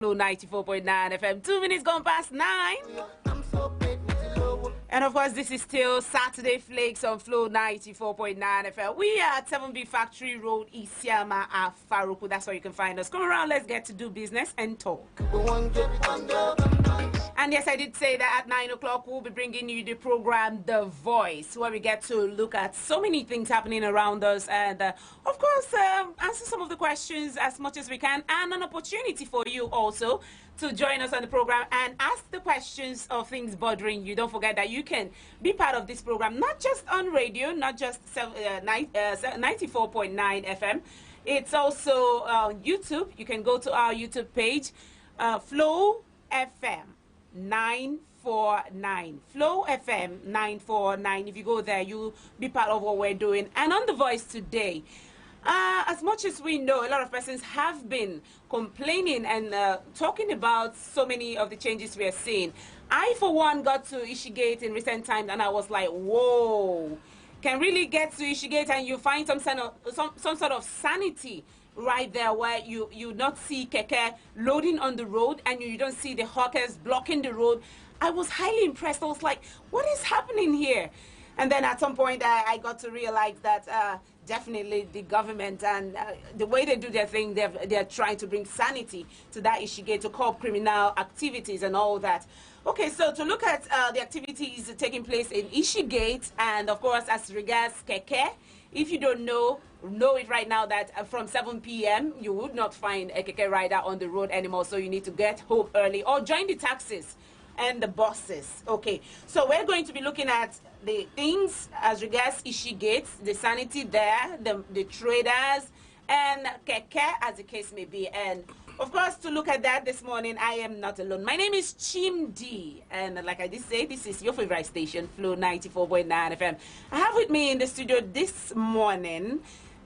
Flow 94.9 FM. 2 minutes gone past 9. And of course, this is still Saturday Flakes on Flow 94.9 FM. We are at 7B Factory Road, Isiama, Faruku. That's where you can find us. Come around, let's get to do business and talk. And yes, I did say that at 9 o'clock, we'll be bringing you the program The Voice, where we get to look at so many things happening around us and, of course, answer some of the questions as much as we can, and an opportunity for you also to join us on the program and ask the questions of things bothering you. Don't forget that you can be part of this program, not just on radio, not just 94.9 FM. It's also on YouTube. You can go to our YouTube page, Flow FM 949. Flow FM 949. If you go there, you'll be part of what we're doing. And on The Voice today, as much as we know, a lot of persons have been complaining and talking about so many of the changes we are seeing. I, for one, got to Ishigate in recent times, and I was like, whoa, can really get to Ishigate and you find some sort of sanity right there, where you not see keke loading on the road and you don't see the hawkers blocking the road. I was highly impressed. I was like, what is happening here? And then at some point, I got to realize that definitely the government and the way they do their thing, they're trying to bring sanity to that Ishigate, to curb criminal activities and all that. Okay, so to look at the activities taking place in Ishigate, and of course, as regards keke, if you don't know it right now that from 7 p.m. you would not find a keke rider on the road anymore, so you need to get home early or join the taxis and the buses. Okay, so we're going to be looking at the things as regards Ishigate, the sanity there, the traders, and keke, as the case may be. And of course, to look at that this morning, I am not alone. My name is Chimdi, and like I did say, this is your favorite station, Flow 94.9 FM. I have with me in the studio this morning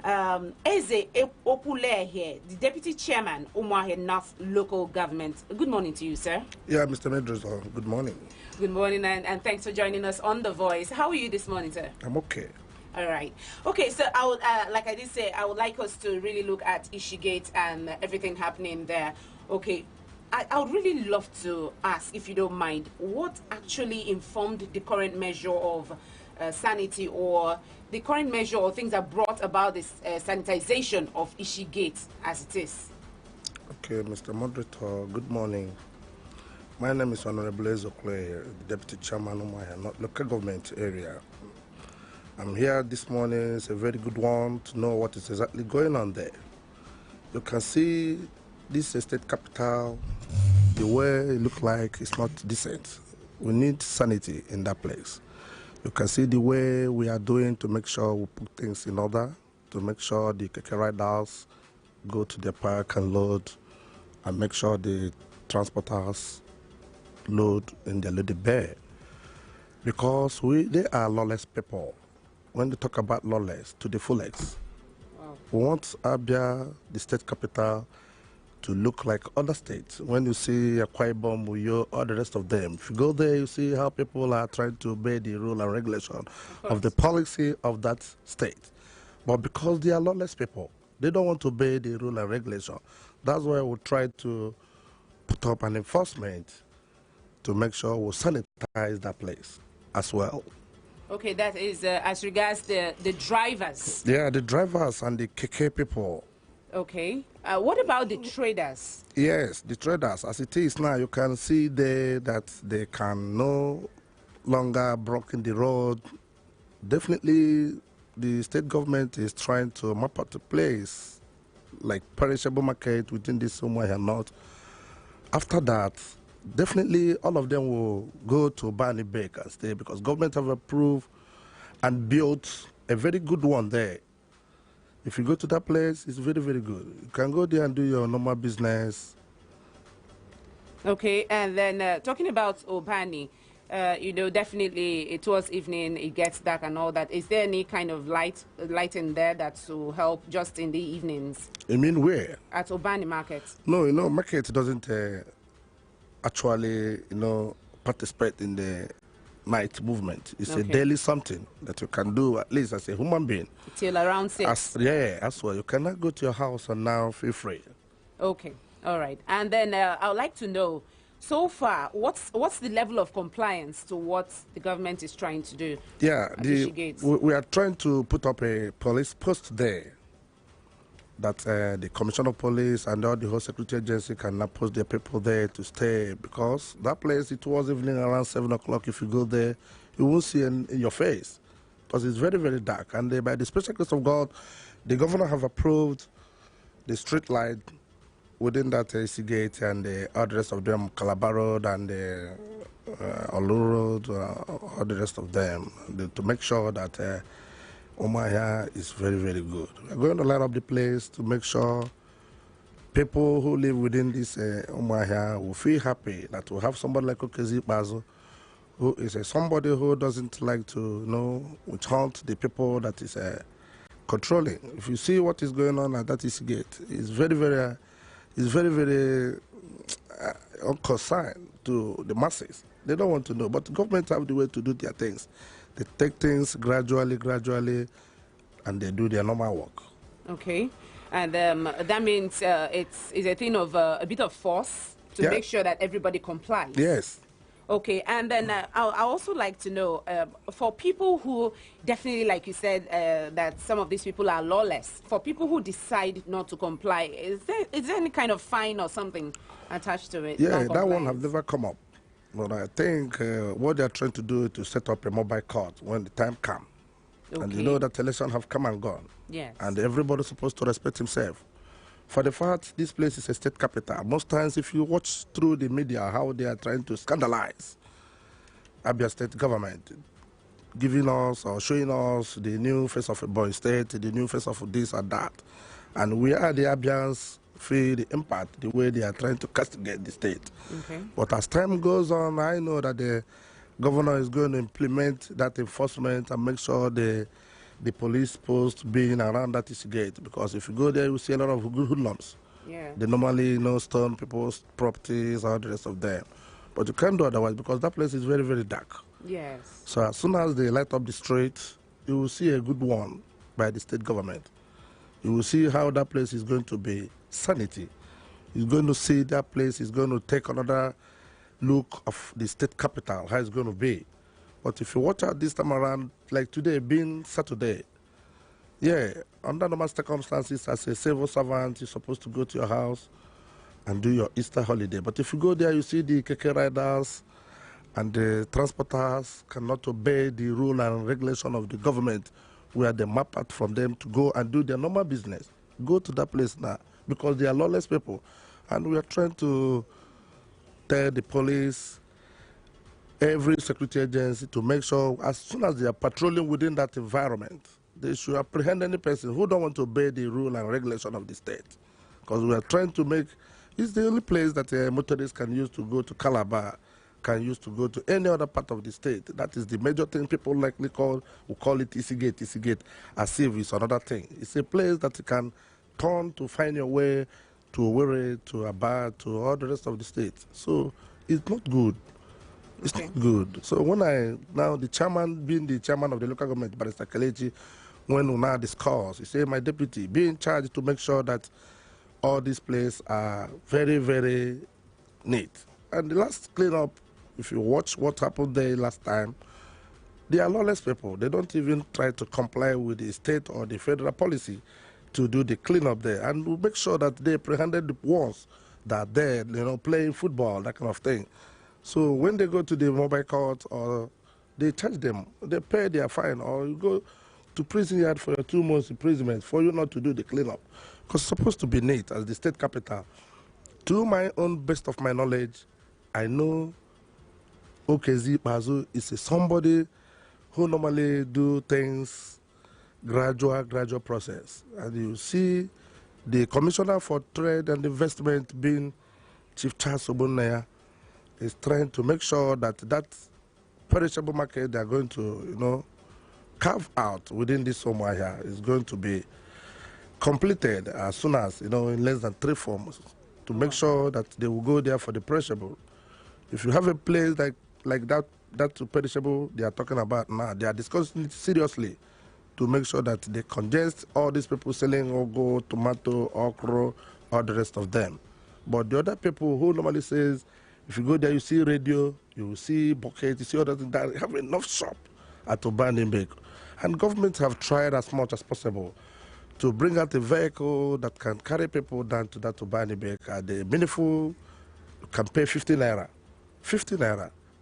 Okwulehie, the Deputy Chairman, Okwulehie North Local Government. Good morning to you, sir. Yeah, Mr. Medros, good morning. Good morning, and thanks for joining us on The Voice. How are you this morning, sir? I'm okay. All right. Okay, so I would, like I did say, I would like us to really look at Ishigate and everything happening there. Okay, I would really love to ask, if you don't mind, what actually informed the current measure of sanity, or the current measure or things that brought about this sanitization of Ishigate as it is? Okay, Mr. Moderator, good morning. My name is Honorable Okwulehie, the Deputy Chairman of my local government area. I'm here this morning. It's a very good one to know what is exactly going on there. You can see this state capital, the way it looks like it's not decent. We need sanity in that place. You can see the way we are doing to make sure we put things in order, to make sure the keke riders go to the park and load, and make sure the transporters load in the loaded bay. Because they are lawless people. When they talk about lawless, to the fullest. Wow. We want Abia, the state capital, to look like other states. When you see Akwa Ibom, Uyo, all the rest of them, if you go there, you see how people are trying to obey the rule and regulation of the policy of that state. But because they are lawless people, they don't want to obey the rule and regulation. That's why we try to put up an enforcement to make sure we sanitize that place as well. Okay, that is as regards the drivers. Yeah, the drivers and the keke people. Okay. What about the traders? Yes, the traders. As it is now, you can see there that they can no longer block in the road. Definitely, the state government is trying to map out a place like perishable market within this Okwulehie North. After that, definitely all of them will go to Bani Bake and stay, because government have approved and built a very good one there. If you go to that place, it's very, very good. You can go there and do your normal business. Okay, and then talking about Obani, you know, definitely towards evening it gets dark and all that. Is there any kind of light in there that will help just in the evenings? You mean where? At Obani Market. No, you know, market doesn't actually, you know, participate in the night movement. It's a daily something that you can do, at least as a human being. Till around 6? Yeah, as well. You cannot go to your house and now feel free. Okay. All right. And then I would like to know, so far, what's the level of compliance to what the government is trying to do Yeah, at Ishigate? we are trying to put up a police post there that the commissioner of police and all the whole security agency can now post their people there to stay, because that place, it was evening around 7 o'clock. If you go there, you won't see in your face, because it's very, very dark. And by the special grace of God, the governor have approved the street light within that Gate and all the rest of them, Calabar Road and Olu Road, all the rest of them, to make sure that Okwulehie is very, very good. We're going to light up the place to make sure people who live within this Okwulehie will feel happy that we have somebody like Okwulehie, who is somebody who doesn't like to, withhold the people that is controlling. If you see what is going on at that Gate, it's very, very unconcerned to the masses. They don't want to know, but the government have the way to do their things. They take things gradually, and they do their normal work. Okay, and that means it's a thing of a bit of force to make sure that everybody complies. Yes. Okay, and then I also like to know, for people who definitely, like you said, that some of these people are lawless, for people who decide not to comply, is there any kind of fine or something attached to it? Yeah, that one have never come up. But I think what they're trying to do is to set up a mobile court when the time comes. Okay. And you know that election have come and gone. Yes. And everybody's supposed to respect himself. For the fact this place is a state capital, most times if you watch through the media how they are trying to scandalize Abia state government, giving us or showing us the new face of a boy state, the new face of this or that. And we are the Abians feel the impact, the way they are trying to castigate the state. Okay. But as time goes on, I know that the governor is going to implement that enforcement and make sure the police post being around that Gate, because if you go there, you see a lot of good hoodlums. Yeah. They normally stone people's properties, all the rest of them. But you can't do otherwise because that place is very, very dark. Yes. So as soon as they light up the street, you will see a good one by the state government. You will see how that place is going to be sanity. You're going to see that place is going to take another look of the state capital, how it's going to be. But if you watch out this time around, like today being Saturday, yeah, under normal circumstances, as a civil servant, you're supposed to go to your house and do your Easter holiday. But if you go there, you see the keke riders and the transporters cannot obey the rule and regulation of the government, where they map out from them to go and do their normal business. Go to that place now, because they are lawless people. And we are trying to tell the police, every security agency, to make sure as soon as they are patrolling within that environment, they should apprehend any person who don't want to obey the rule and regulation of the state. Because we are trying to make, it's the only place that motorists can use to go to Calabar, can use to go to any other part of the state. That is the major thing people likely call it Ishigate, as if it's another thing. It's a place that you can turn to find your way to Owerri, to Aba, to all the rest of the state. So it's not good. It's not good. So when the chairman, being the chairman of the local government, Barrister Kelechi, when we now discuss, he said, my deputy, be in charge to make sure that all these places are very, very neat. And the last cleanup, if you watch what happened there last time, they are lawless people. They don't even try to comply with the state or the federal policy to do the cleanup there. And we make sure that they apprehended the ones that are there, playing football, that kind of thing. So when they go to the mobile court, or they charge them, they pay their fine, or you go to prison yard for your 2 months imprisonment for you not to do the cleanup. Because it's supposed to be neat as the state capital. To my own best of my knowledge, I know Okwulehie is somebody who normally do things gradual process. And you see the Commissioner for Trade and Investment, being Chief Charles Okwulehie, is trying to make sure that that perishable market they are going to, carve out within this Okwulehie is going to be completed as soon as, in less than 3 months, to make sure that they will go there for the perishable. If you have a place like that perishable they are talking about now, they are discussing it seriously to make sure that they congest all these people selling ogo, tomato, okra, all the rest of them. But the other people who normally says, if you go there, you see radio, you see bucket, you see other things that have enough shop at Obanibek. And governments have tried as much as possible to bring out a vehicle that can carry people down to that Obanibek at the meaningful, you can pay 50 naira,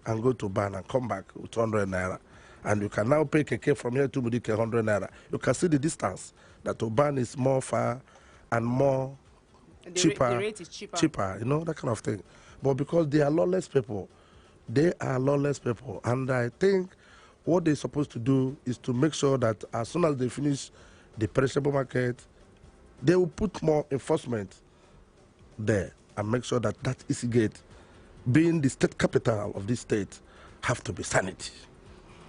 and go to Ban and come back with 100 naira. And you can now pay keke from here to Budike 100 naira. You can see the distance that Oban is more far and more cheaper. The rate is cheaper. Cheaper, you know, that kind of thing. But because they are lawless people, and I think what they're supposed to do is to make sure that as soon as they finish the perishable market, they will put more enforcement there and make sure that that East Gate, being the state capital of this state, have to be sanity.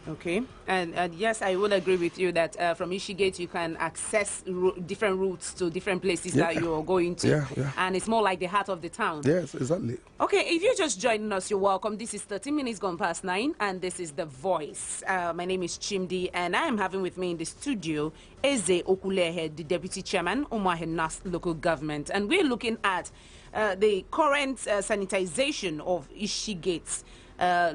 Okay, and yes, I will agree with you that from Ishigate you can access different routes to different places that you're going to. And it's more like the heart of the town. Yes, exactly. Okay, if you're just joining us, you're welcome. This is 13 minutes gone past 9, and this is The Voice. My name is Chimdi, and I am having with me in the studio Okwulehie, the Deputy Chairman, Okwulehie North Local Government. And we're looking at the current sanitization of Ishigate.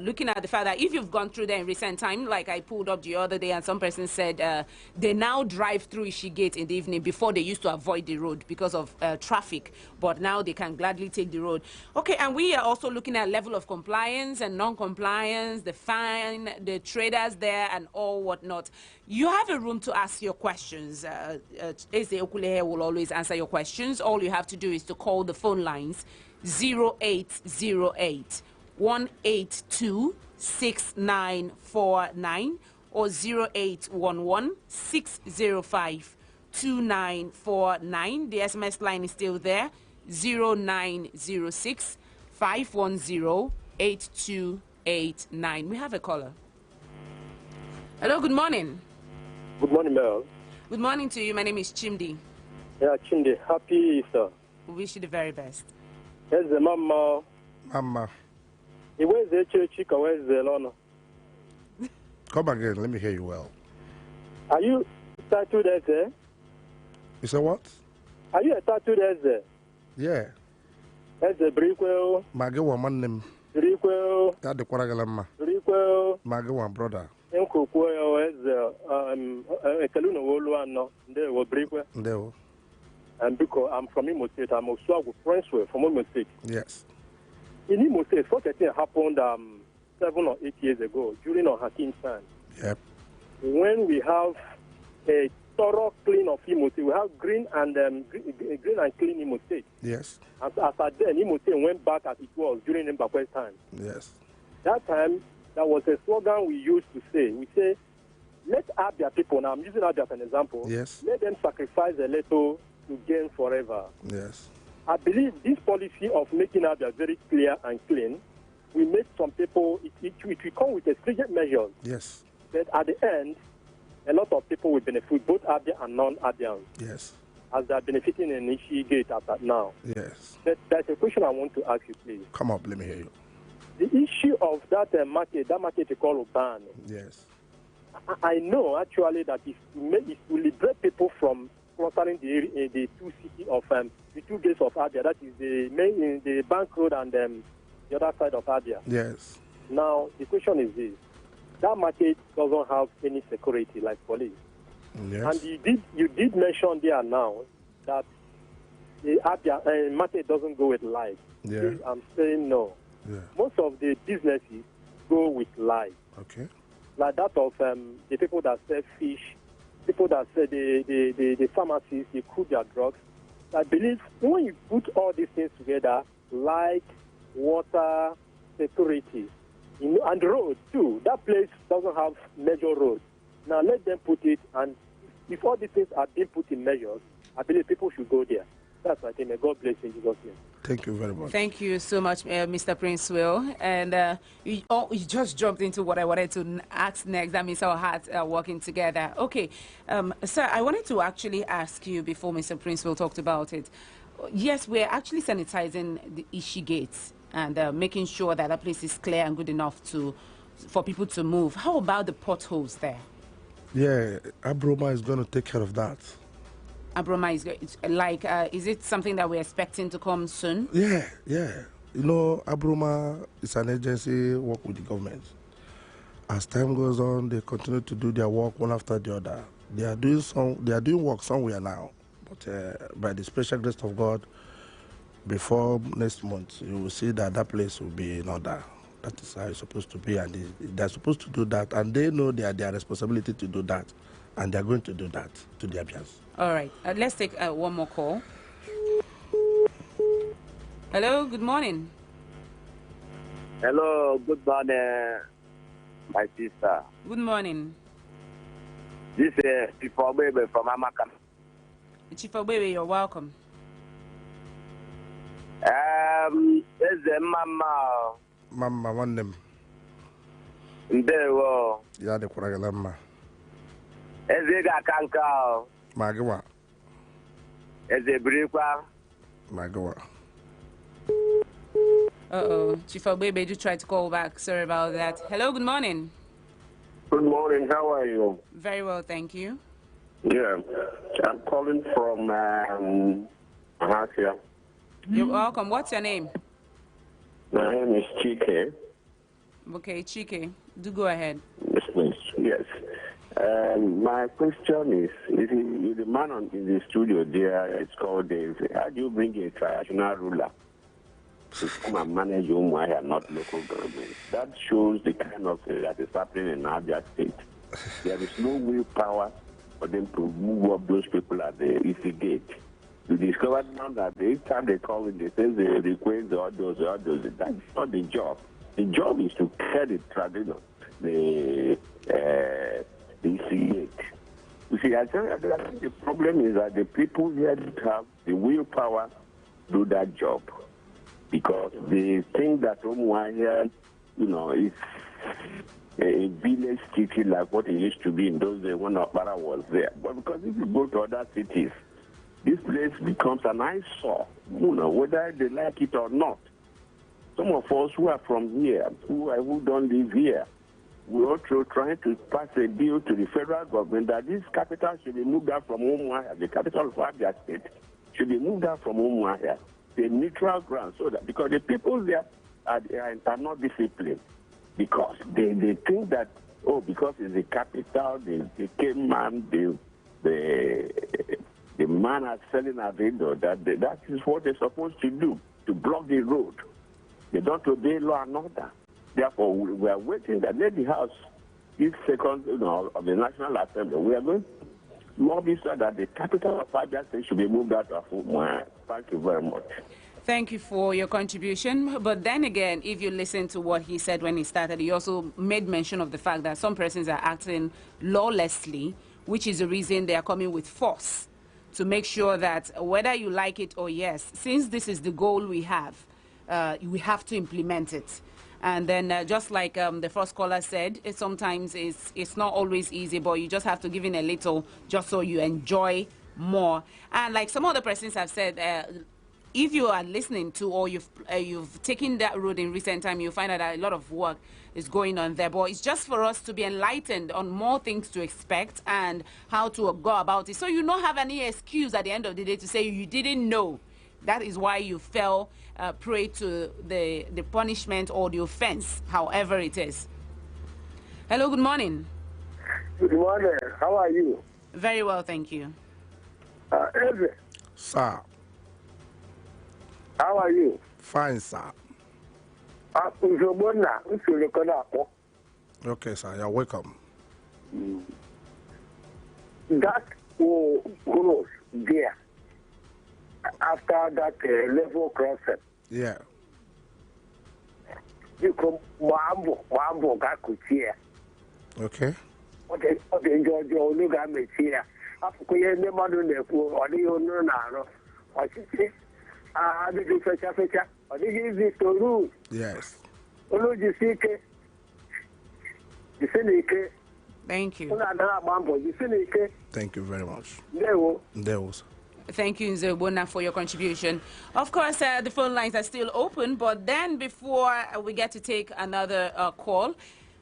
Looking at the fact that if you've gone through there in recent time, like I pulled up the other day and some person said they now drive through Ishigate in the evening. Before they used to avoid the road because of traffic, but now they can gladly take the road. Okay, and we are also looking at level of compliance and non-compliance, the fine, the traders there and all whatnot. You have a room to ask your questions. Okwulehie will always answer your questions. All you have to do is to call the phone lines 0808 182-6949 or 0811-605-2949. The SMS line is still there, 0906-510-8289. We have a caller. Hello, good morning. Good morning, Mel. Good morning to you. My name is Chimdi. Yeah, Chimdi. Happy Easter. We wish you the very best. Yes, the mama. Mama. Where's the church? Where's the Lona? Come again, let me hear you well. Are you tattooed as there? You said what? Are you a tattooed as there? Yeah. As the Briquel. Mage one name. Briquel. That the Quaragalama. Briquel. Mage one brother. Uncle Quail as a Kaluna Woluano. There were Briquel. There. And because I'm from Imo State, I'm also with friends from Imo State. Yes. In Imo State, such a thing happened 7 or 8 years ago during our Hakim time. Yep. When we have a thorough clean of Imo State, we have green and clean Imo State. Yes. As at then, Imo State went back as it was during Mbakwe's time. Yes. That time, that was a slogan we used to say. We say, let Abia people, now I'm using Abia as an example, yes, let them sacrifice a little to gain forever. Yes. I believe this policy of making Abia very clear and clean will make some people, it will come with a stringent measures. Yes. But at the end, a lot of people will benefit, both Abia and non-Abians. Yes. As they are benefiting in Nishi Gate as at now. Yes. But there's a question I want to ask you, please. Come up, let me hear you. The issue of that market you call Oban. Yes. I know actually that it will liberate people from clustering the two cities of the two gates of Abia. That is the Bank Road and the other side of Abia. Yes. Now the question is this: that market doesn't have any security like police. Yes. And you did mention there now that the Abia market doesn't go with light. Yeah. I'm saying no. Yeah. Most of the businesses go with light. Okay. Like that of the people that sell fish, people that sell the pharmacies, they cool their drugs. I believe when you put all these things together, light, water, security, and road too, that place doesn't have major roads. Now let them put it, and if all these things are being put in measures, I believe people should go there. That's my thing. May God bless you in Jesus' name. Thank you very much. Thank you so much, Mr. Prince Will. And you just jumped into what I wanted to ask next. That means our hearts are working together. Okay, sir, I wanted to actually ask you before Mr. Prince Will talked about it. Yes, we're actually sanitizing the Ishi gates and making sure that that place is clear and good enough for people to move. How about the potholes there? Yeah, Abroma is going to take care of that. Abroma is like, is it something that we're expecting to come soon? Yeah. You know, Abroma is an agency work with the government. As time goes on, they continue to do their work one after the other. They are doing work somewhere now, but by the special grace of God, before next month, you will see that that place will be in order. That is how it's supposed to be, and they're supposed to do that, and they know their responsibility to do that, and they're going to do that to their best. All right, let's take one more call. Hello, good morning. Hello, good morning, my sister. Good morning. This is Chief Baby from Amaka. Chief Baby, you're welcome. There's a mama. Mama, one name. There, Yeah, the Kuragama. Ezega Kanka. Magawa. Ezebripa. Magawa. Chief Baby, do try to call back. Sorry about that. Hello, good morning. Good morning. How are you? Very well, thank you. Yeah, I'm calling from Ahasia. You're welcome. What's your name? My name is Chike. Okay, Chike, do go ahead. Yes, please. Yes. My question is the man in the studio there, it's called Dave. How do you bring a traditional ruler to come and manage Umuahia, not local government? That shows the kind of thing that is happening in Abia State. There is no willpower for them to move up those people at the East Gate. You discover now that each time they call in, they say they request the others. That's not the job. The job is to clear the traditional, the EC8. You see, I think the problem is that the people here don't have the willpower to do that job because they think that Umuahia, is a village city like what it used to be in those days when Okpara was there. But because if you go to other cities, this place becomes an eyesore, whether they like it or not. Some of us who are from here, who don't live here, we're also trying to pass a bill to the federal government that this capital should be moved out from Umuahia. The capital of Abia State should be moved out from Umuahia, the neutral ground, so that because the people there are not disciplined, because they think that because it's the capital, the caveman, the man are selling a window, that is what they're supposed to do, to block the road. They don't obey law and order. Therefore, we are waiting that let the House, this second of the National Assembly, we are going to lobby so that the capital of Abia State should be moved out of Umuahia. Thank you very much. Thank you for your contribution. But then again, if you listen to what he said when he started, he also made mention of the fact that some persons are acting lawlessly, which is the reason they are coming with force to make sure that whether you like it or yes, since this is the goal we have to implement it. And then just like the first caller said, sometimes it's not always easy, but you just have to give in a little just so you enjoy more. And like some other persons have said, if you are listening to or you've taken that road in recent time, you find out that a lot of work is going on there. But it's just for us to be enlightened on more things to expect and how to go about it. So you don't have any excuse at the end of the day to say you didn't know. That is why you fell prey to the punishment or the offense, however it is. Hello, good morning. Good morning. How are you? Very well, thank you. Eze, Sir. how are you? Fine, sir. Okay, sir. You're welcome. That will close there after that level crossing. Yeah. You come Mambo Gakutia. Okay. Okay, Jojo Luga Metia. After the modern or the owner, or she I did it fecha, or did you visit to rule? Yes. Olu Jisike. Jisenike. Thank you. Thank you very much. There was. Thank you, Nzobona, for your contribution. Of course, the phone lines are still open, but then before we get to take another call,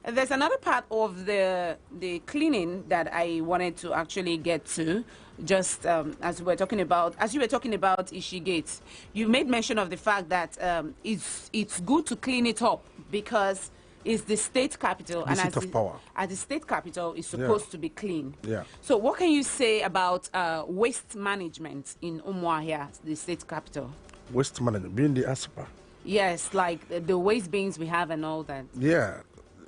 there's another part of the cleaning that I wanted to actually get to. just as you were talking about Ishigate, you made mention of the fact that it's good to clean it up because it's the state capital, The seat of power. As the state capital is supposed to be clean. Yeah. So what can you say about waste management in Okwulehie, the state capital? Waste management, being the ASPA. Yes, like the waste bins we have and all that. Yeah,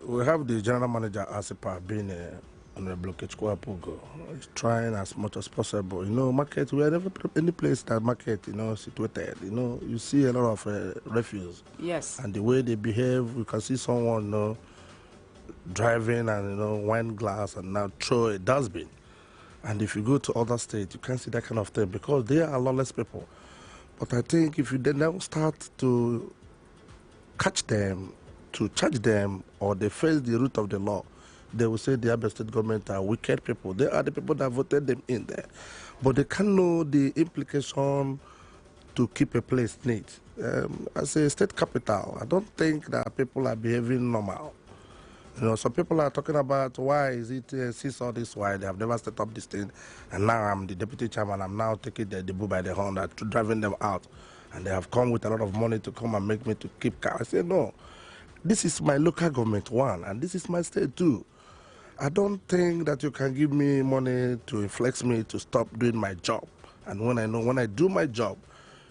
we have the general manager ASPA being Honorable Okwulehie. He's trying as much as possible. You know, market, we are never any place that market, you know, situated. You know, you see a lot of refuse. Yes. And the way they behave, you can see someone, you know, driving and, you know, wine glass and now throw a dustbin. And if you go to other states, you can't see that kind of thing because they are lawless people. But I think if you then now start to catch them, to charge them, or they face the root of the law, they will say the Abia State government are wicked people. They are the people that voted them in there. But they can't know the implication to keep a place neat. As a state capital, I don't think that people are behaving normal. You know, some people are talking about why is it since all this why they have never set up this thing, and now I'm the deputy chairman. I'm now taking the bull by the horn, driving them out, and they have come with a lot of money to come and make me to keep car. I say no, this is my local government one, and this is my state two. I don't think that you can give me money to inflex me to stop doing my job. And when I do my job,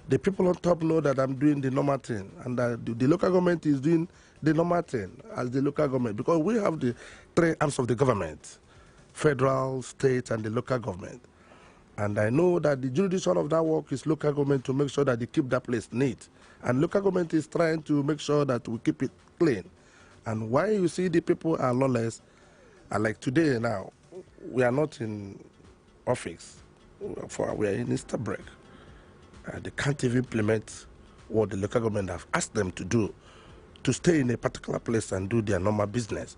the people on top know that I'm doing the normal thing, and that the local government is doing the normal thing as the local government, because we have the three arms of the government: federal, state, and the local government. And I know that the jurisdiction of that work is local government to make sure that they keep that place neat. And local government is trying to make sure that we keep it clean. And why you see the people are lawless, and like today now, we are not in office, we are in Easter break. They can't even implement what the local government have asked them to do, to stay in a particular place and do their normal business.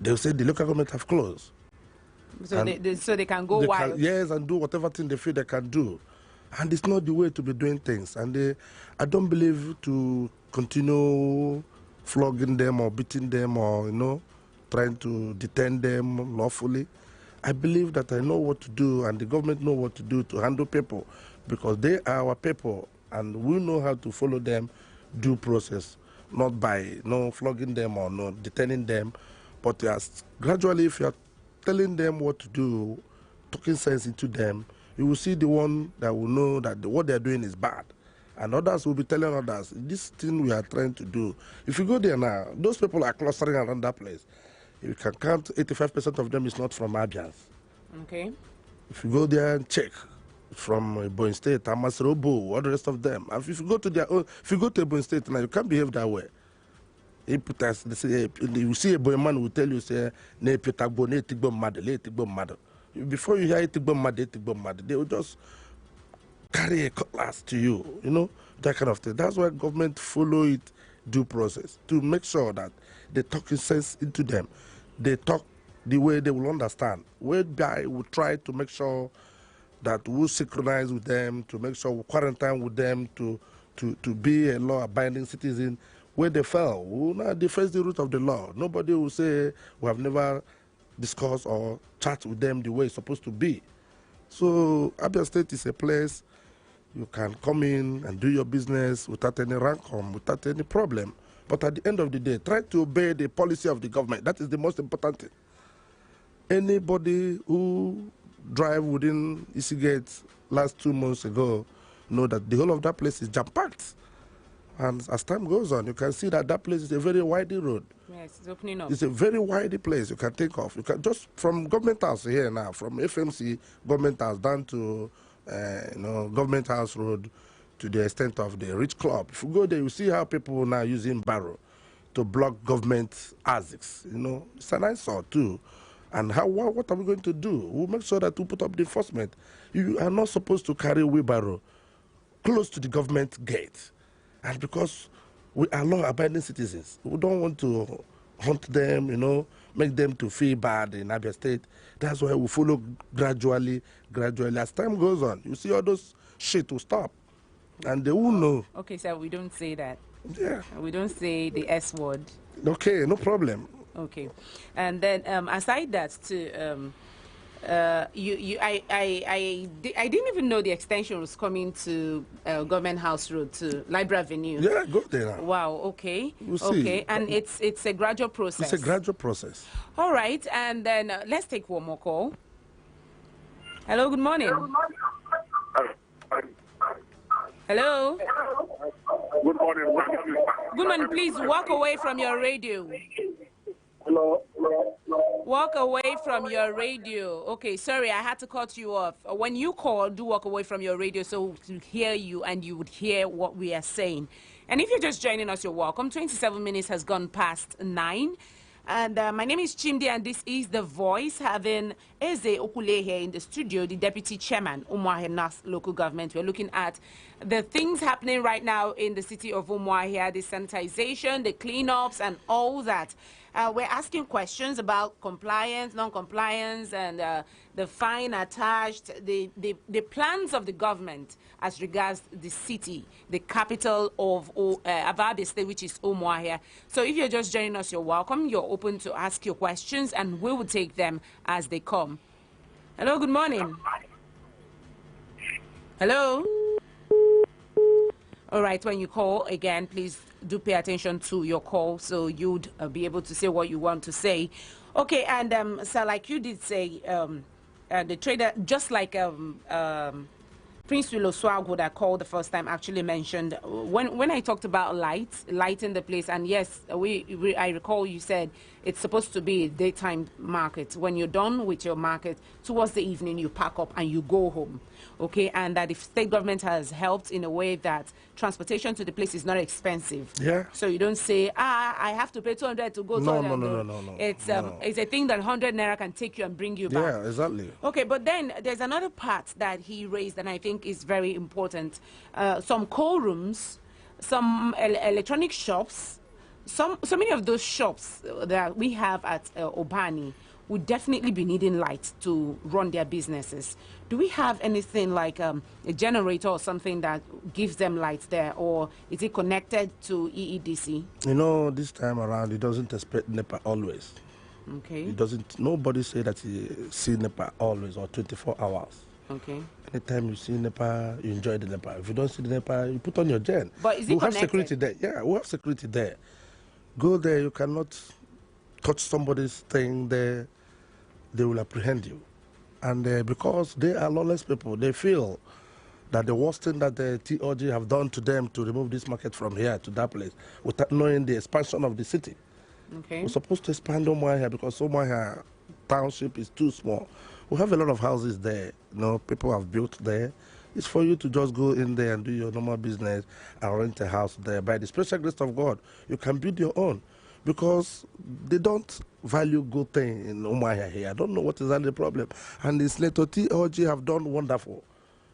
They'll say the local government have closed. So they can go wild. Yes, and do whatever thing they feel they can do. And it's not the way to be doing things. And I don't believe to continue flogging them or beating them or, you know, trying to detain them lawfully. I believe that I know what to do and the government know what to do to handle people, because they are our people and we know how to follow them due process, not by flogging them or not detaining them, but gradually if you are telling them what to do, talking sense into them, you will see the one that will know that what they are doing is bad. And others will be telling others, this thing we are trying to do. If you go there now, those people are clustering around that place. You can count 85% of them is not from Abians. Okay. If you go there and check, from Ebonyi State, Amasrobo, all the rest of them. And if you go to Ebonyi State now, you can't behave that way. You see a boy man will tell you, say, before you hear they will just carry a cutlass to you, you know, that kind of thing. That's why government follow it due process to make sure that they talk sense into them. They talk the way they will understand. Whereby we try to make sure that we synchronize with them, to make sure we quarantine with them, to be a law-abiding citizen. Where they fail, we will not defend the root of the law. Nobody will say we have never discussed or chat with them the way it's supposed to be. So Abia State is a place you can come in and do your business without any rancor, without any problem. But at the end of the day, try to obey the policy of the government. That is the most important thing. Anybody who drive within Ishigate last 2 months ago know that the whole of that place is jam-packed. And as time goes on, you can see that that place is a very windy road. Yes, it's opening up. It's a very windy place you can think of. You can just from government house here now, from FMC government house down to government house road to the extent of the Rich Club. If you go there, you see how people now using barrow to block government ASICs. You know, it's an eyesore too. And what are we going to do? We'll make sure that we put up the enforcement. You are not supposed to carry wheelbarrow close to the government gate. And because we are law-abiding citizens, we don't want to hunt them, you know, make them to feel bad in Abia State. That's why we follow gradually. As time goes on, you see all those shit will stop. And they will know. Okay, sir, we don't say that. Yeah. We don't say the S word. Okay, no problem. Okay. And then aside that, I didn't even know the extension was coming to Government House Road to Library Avenue. Yeah, go there now. Wow. Okay. We'll see. Okay, and it's a gradual process. It's a gradual process. All right, and then let's take one more call. Hello. Good morning. Hello. Good morning. Good morning. Please walk away from your radio. Hello. Walk away from your radio. Okay, sorry, I had to cut you off. When you call, do walk away from your radio so to hear you and you would hear what we are saying. And if you're just joining us, you're welcome. 27 minutes has gone past 9. And my name is Chimdi, and this is The Voice, having Okwulehie in the studio, the Deputy Chairman, Okwulehie North Local Government. We're looking at the things happening right now in the city of Okwulehie, the sanitization, the cleanups, and all that. We're asking questions about compliance, non-compliance, and the fine attached, the plans of the government as regards the city, the capital of Avabe State, which is Okwulehie. So if you're just joining us, you're welcome. You're open to ask your questions, and we will take them as they come. Hello, good morning. Hello. All right, when you call again, please do pay attention to your call so you'd be able to say what you want to say. Okay, and so like you did say, the trader, just like Prince Willow Swagwood that called the first time actually mentioned, when I talked about light in the place, and yes, I recall you said it's supposed to be a daytime market. When you're done with your market, towards the evening, you pack up and you go home. Okay, and that if state government has helped in a way that transportation to the place is not expensive. Yeah. So you don't say, I have to pay 200 to go. No. It's a thing that 100 naira can take you and bring you back. Yeah, exactly. Okay, but then there's another part that he raised, and I think is very important. Some coal rooms, some electronic shops, so many of those shops that we have at Obani would definitely be needing light to run their businesses. Do we have anything like a generator or something that gives them light there, or is it connected to EEDC? You know, this time around, it doesn't expect NEPA always. Okay. It doesn't. Nobody say that he see NEPA always or 24 hours. Okay. Anytime you see NEPA, you enjoy the NEPA. If you don't see the NEPA, you put on your gen. But is it we have connected? security there. Yeah, we have security there. Go there. You cannot touch somebody's thing there. They will apprehend you. And because they are lawless people, they feel that the worst thing that the TOG have done to them to remove this market from here to that place, without knowing the expansion of the city. Okay. We're supposed to expand Okwulehie because Okwulehie township is too small. We have a lot of houses there. You know, people have built there. It's for you to just go in there and do your normal business and rent a house there. By the special grace of God, you can build your own. Because they don't value good thing in Okwulehie here. I don't know what is the problem. And this Leto TOG have done wonderful.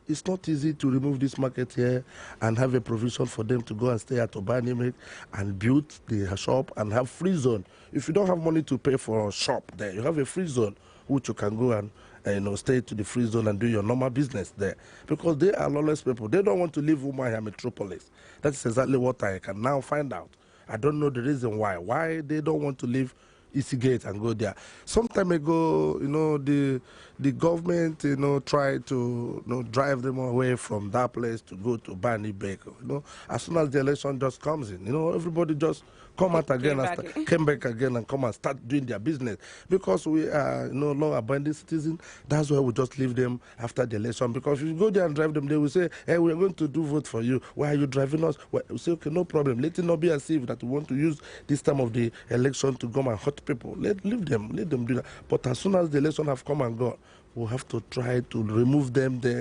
It's not easy to remove this market here and have a provision for them to go and stay at Obani and build the shop and have free zone. If you don't have money to pay for a shop there, you have a free zone which you can go and stay to the free zone and do your normal business there. Because they are lawless people. They don't want to leave Okwulehie metropolis. That's exactly what I can now find out. I don't know the reason why they don't want to leave Easy Gate and go there. Some time ago, you know, the government, you know, tried to, you know, drive them away from that place to go to Bani Baker. You know, as soon as the election just comes in, you know, everybody just come out again and came back again and come and start doing their business. Because we are, you know, law-abiding citizens, that's why we just leave them after the election. Because if you go there and drive them, they will say, hey, we're going to do vote for you. Why are you driving us? Well, we say, okay, no problem. Let it not be as if that we want to use this time of the election to go and hurt people. Leave them do that. But as soon as the election have come and gone, we'll have to try to remove them there.